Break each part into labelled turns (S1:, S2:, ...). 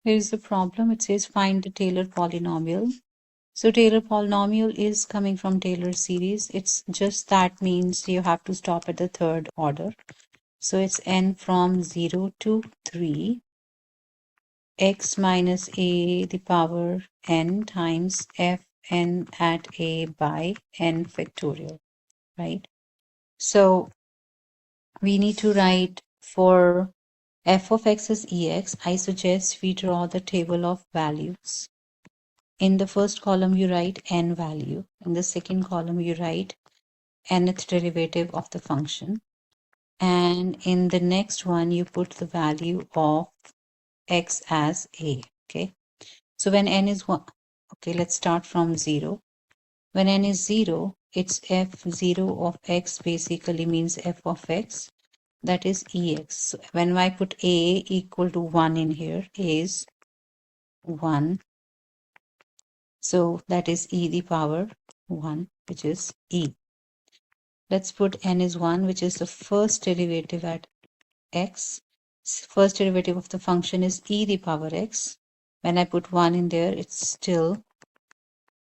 S1: Here is the problem. It says find the Taylor polynomial. So Taylor polynomial is coming from Taylor series. It's just that means you have to stop at the third order. So it's n from 0 to 3, x minus a the power n times fn at a by n factorial, right? So we need to write for f of x is ex. I suggest we draw the table of values. In the first column, you write n value. In the second column, you write nth derivative of the function. And in the next one, you put the value of x as a. Okay. So when n is 1, okay, let's start from 0. When n is 0, it's f0 of x basically means f of x. That is ex. So when I put a equal to 1 in here, a is 1. So that is e the power 1, which is e. Let's put n is 1, which is the first derivative at x. First derivative of the function is e the power x. When I put 1 in there, it's still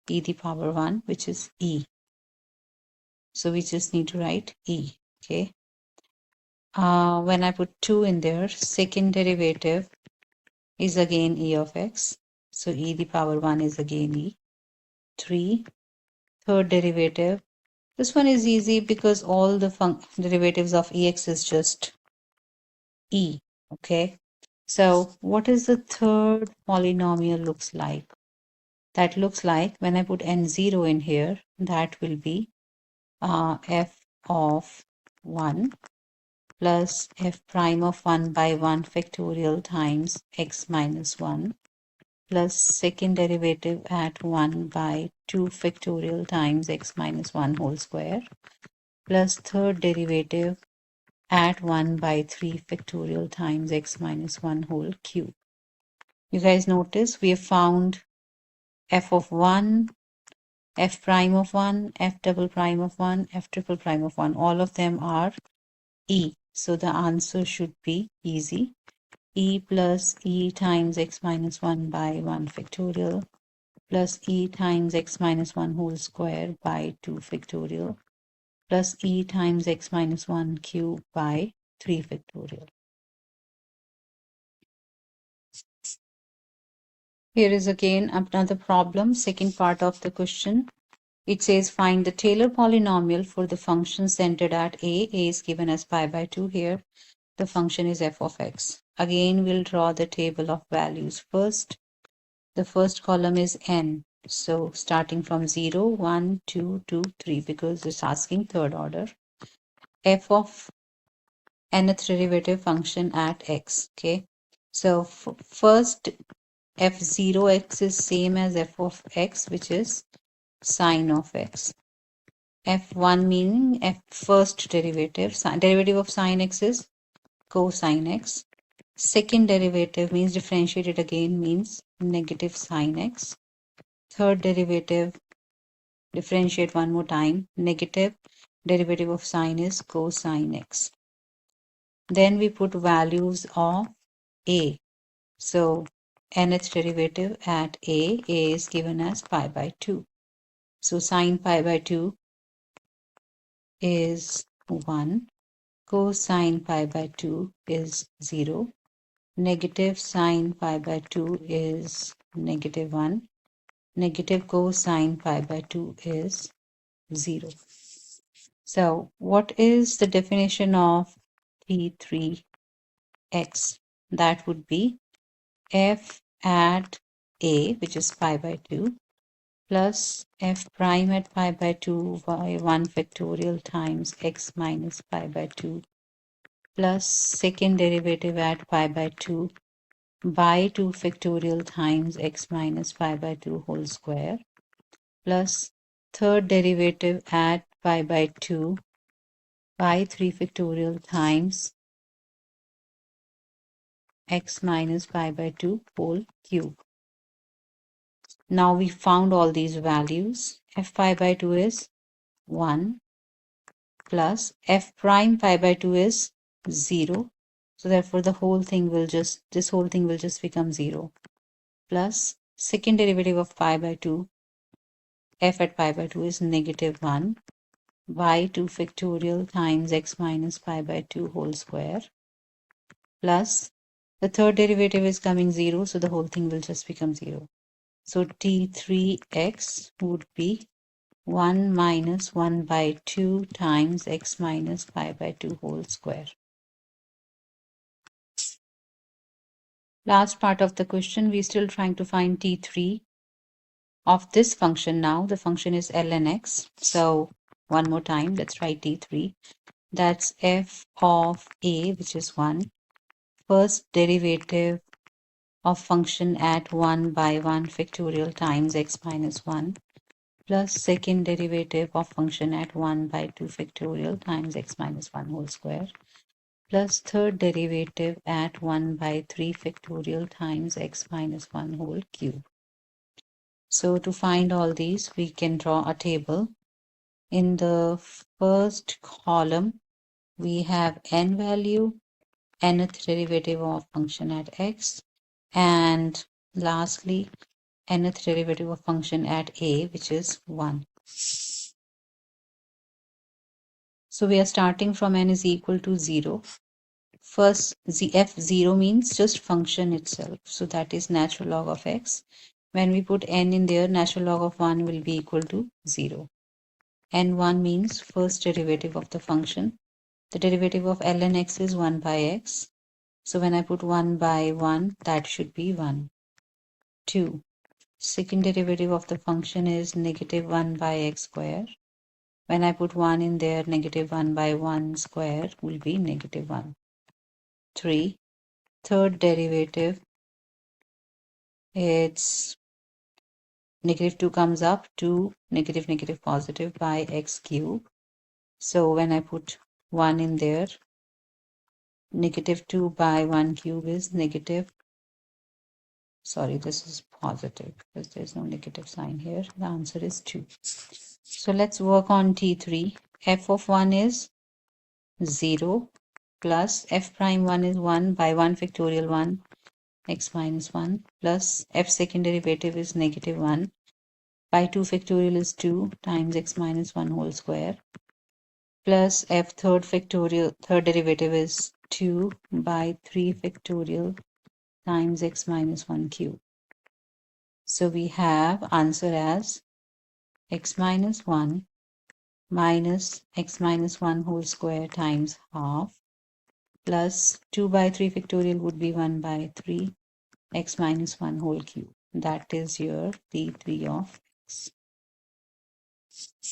S1: e the power 1, which is e. So we just need to write e, okay? When I put 2 in there, second derivative is again e of x. So e the power 1 is again e. 3, third derivative. This one is easy because all the derivatives of ex is just e, okay? So what is the third polynomial looks like? That looks like when I put n0 in here, that will be f of 1 plus f prime of 1 by 1 factorial times x minus 1 plus second derivative at 1 by 2 factorial times x minus 1 whole square plus third derivative at 1 by 3 factorial times x minus 1 whole cube. You guys notice we have found f of 1, f prime of 1, f double prime of 1, f triple prime of 1. All of them are e. So the answer should be easy. E plus e times x minus 1 by 1 factorial plus e times x minus 1 whole square by 2 factorial plus e times x minus 1 cube by 3 factorial. Here is again another problem, second part of the question. It says find the Taylor polynomial for the function centered at a. A is given as pi by 2 here. The function is f of x. Again, we'll draw the table of values first. The first column is n. So starting from 0, 1, 2, 2, 3, because it's asking third order. F of nth derivative function at x. Okay. So first f0x is same as f of x, which is sine of x. f1 meaning f first derivative. Derivative of sine x is cosine x. Second derivative means differentiated again means negative sine x. Third derivative, differentiate one more time, negative derivative of sine is cosine x. Then we put values of a. So nth derivative at a is given as pi by 2. So sine pi by 2 is 1. Cosine pi by 2 is 0. Negative sine pi by 2 is negative 1. Negative cosine pi by 2 is 0. So what is the definition of P3x? That would be f at a, which is pi by 2, plus f prime at pi by 2 by 1 factorial times x minus pi by 2, plus second derivative at pi by 2 by 2 factorial times x minus pi by 2 whole square, plus third derivative at pi by 2 by 3 factorial times x minus pi by 2 whole cube. Now we found all these values. F pi by 2 is 1 plus f prime pi by 2 is 0. So therefore this whole thing will just become 0, plus second derivative of pi by 2, f at pi by 2 is -1 by 2 factorial times x minus pi by 2 whole square, plus the third derivative is coming 0, so the whole thing will just become 0. So t3x would be 1 minus 1 by 2 times x minus pi by 2 whole square. Last part of the question, we're still trying to find t3 of this function now. The function is ln x. So one more time, let's write t3. That's f of a, which is 1. First derivative of function at 1 by 1 factorial times x minus 1, plus second derivative of function at 1 by 2 factorial times x minus 1 whole square, plus third derivative at 1 by 3 factorial times x minus 1 whole cube. So to find all these, we can draw a table. In the first column, we have n value, nth derivative of function at x, and lastly, nth derivative of function at a, which is 1. So we are starting from n is equal to 0. First, the f0 means just function itself. So that is natural log of x. When we put n in there, natural log of 1 will be equal to 0. n1 means first derivative of the function. The derivative of ln x is 1 by x. So when I put 1 by 1, that should be 1. 2. Second derivative of the function is -1 by x square. When I put 1 in there, -1 by 1 square will be -1. 3. Third derivative, it's -2 comes up, 2, negative positive by x cube. So when I put 1 in there, -2 by 1 cube is negative. Sorry, this is positive because there's no negative sign here. The answer is 2. So let's work on T3. F of 1 is 0 plus f prime 1 is 1 by 1 factorial 1 x minus 1 plus f second derivative is -1 by 2 factorial is 2 times x minus 1 whole square plus f third derivative is 2 by 3 factorial times x minus 1 cube. So we have answer as x minus 1 minus x minus 1 whole square times half plus 2 by 3 factorial would be 1 by 3 x minus 1 whole cube. That is your T3 of x.